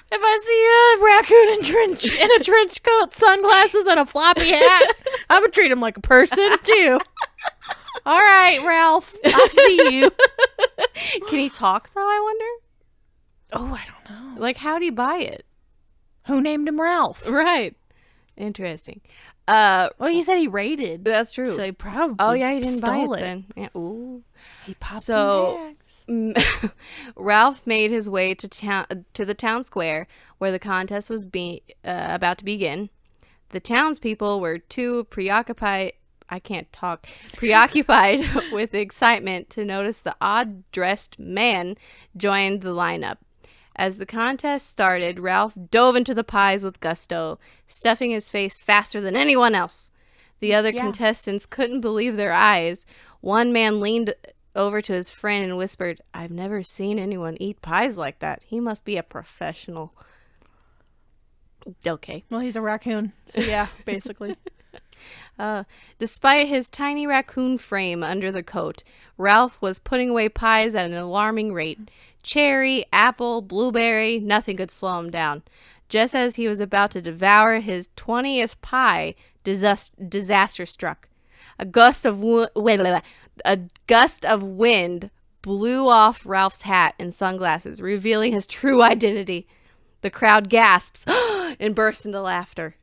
If I see a raccoon in a trench coat, sunglasses, and a floppy hat, I'm gonna treat him like a person too. All right, Ralph, I see you. Can he talk though, I wonder? Oh, I don't know. Like, how'd he buy it? Who named him Ralph? Right. Interesting. Well, he said he raided. That's true. So he probably Oh yeah, he didn't buy stole it then. Yeah. Ooh. He popped So tags. Ralph made his way to the town square where the contest was about to begin. The townspeople were too preoccupied with excitement to notice the odd-dressed man joined the lineup. As the contest started, Ralph dove into the pies with gusto, stuffing his face faster than anyone else. The other contestants couldn't believe their eyes. One man leaned over to his friend and whispered, "I've never seen anyone eat pies like that. He must be a professional." Okay. Well, he's a raccoon. So yeah, basically. Despite his tiny raccoon frame under the coat, Ralph was putting away pies at an alarming rate. Cherry, apple, blueberry, nothing could slow him down. Just as he was about to devour his 20th pie, disaster struck. A gust of wind blew off Ralph's hat and sunglasses, revealing his true identity. The crowd gasps and burst into laughter.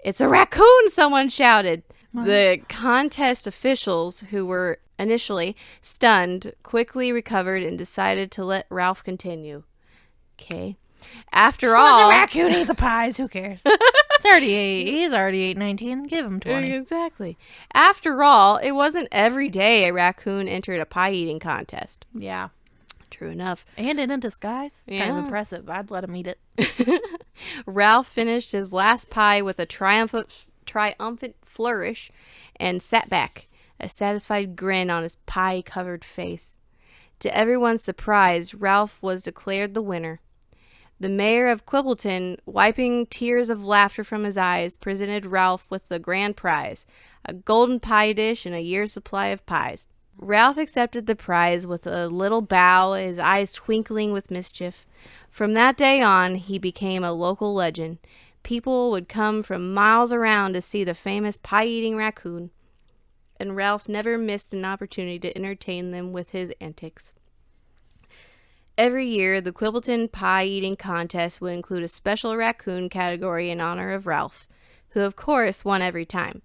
"It's a raccoon!" someone shouted. The contest officials, who were initially stunned, quickly recovered and decided to let Ralph continue. Okay. After all, the raccoon eat the pies. Who cares? He's already 819. Give him 20. Exactly. After all, it wasn't every day a raccoon entered a pie eating contest. Yeah. True enough. And in a disguise. It's kind of Yeah. impressive. I'd let him eat it. Ralph finished his last pie with a triumphant flourish and sat back, a satisfied grin on his pie-covered face. To everyone's surprise, Ralph was declared the winner. The mayor of Quibbleton, wiping tears of laughter from his eyes, presented Ralph with the grand prize, a golden pie dish and a year's supply of pies. Ralph accepted the prize with a little bow, his eyes twinkling with mischief. From that day on, he became a local legend. People would come from miles around to see the famous pie-eating raccoon, and Ralph never missed an opportunity to entertain them with his antics. Every year, the Quibbleton pie-eating contest would include a special raccoon category in honor of Ralph, who of course won every time.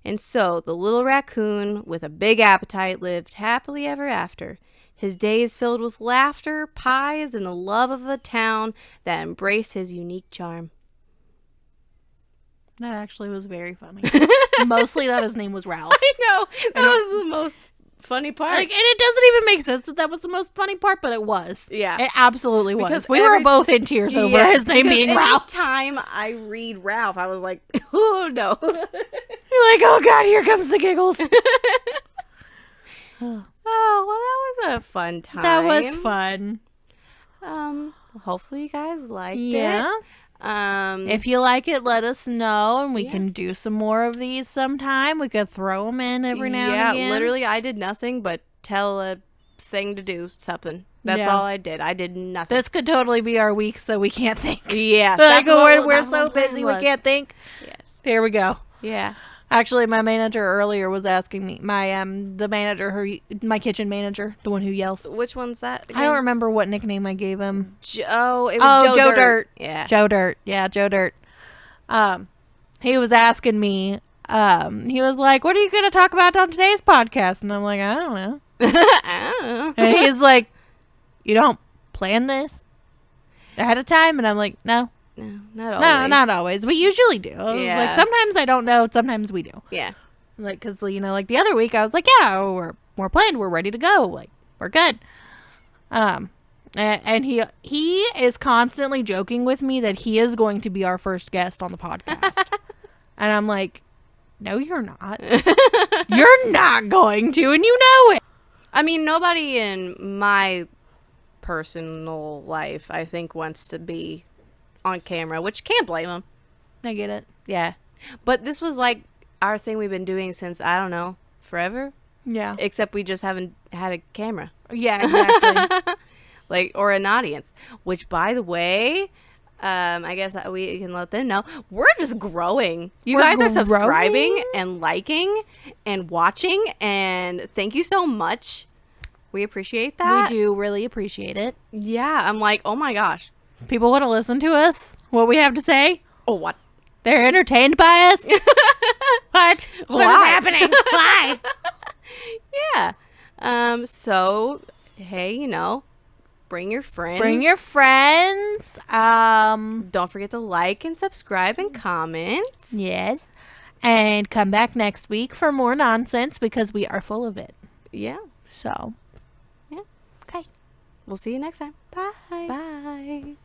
And so, the little raccoon with a big appetite lived happily ever after, his days filled with laughter, pies, and the love of a town that embraced his unique charm. That actually was very funny. Mostly that his name was Ralph. I know. That was the most funny part. Like, and it doesn't even make sense that was the most funny part, but it was. Yeah. It absolutely was. Because we were both in tears over his name being Ralph. Every time I read Ralph, I was like, oh, no. You're like, oh, God, here comes the giggles. Oh, well, that was a fun time. That was fun. Hopefully you guys liked it. Yeah. If you like it, let us know, and we can do some more of these sometime. We could throw them in every now and again. Yeah, literally, I did nothing but tell a thing to do something. That's all I did. I did nothing. This could totally be our weeks that we can't think. Yeah, like we're so busy we can't think. Yes. Here we go. Yeah. Actually, my manager earlier was asking me, my kitchen manager, the one who yells. Which one's that again? I don't remember what nickname I gave him. It was Joe Dirt. Yeah. Joe Dirt. Yeah, Joe Dirt. He was asking me, he was like, what are you going to talk about on today's podcast? And I'm like, I don't know. And he's like, you don't plan this? ahead of time, and I'm like, no, not always. no, not always. We usually do. Yeah. Like sometimes I don't know, sometimes we do. Yeah. Like, because like the other week I was like, yeah, we're planned, we're ready to go, like we're good. And he is constantly joking with me that he is going to be our first guest on the podcast. And I'm like, no, you're not. You're not going to, and you know it. I mean, nobody in my personal life, I think, wants to be on camera, which can't blame them. I get it. Yeah. But this was like our thing we've been doing since, I don't know, forever. Yeah. Except we just haven't had a camera. Yeah, exactly. Like, or an audience, which, by the way, I guess we can let them know we're just growing. You guys are subscribing and liking and watching, and thank you so much. We appreciate that. We do really appreciate it. Yeah, I'm like, oh my gosh, people want to listen to us, what we have to say. Oh, what? They're entertained by us. What? What is happening? Why? Yeah. So, hey, bring your friends. Bring your friends. Don't forget to like and subscribe and comment. Yes. And come back next week for more nonsense because we are full of it. Yeah. So. Yeah. Okay. We'll see you next time. Bye. Bye.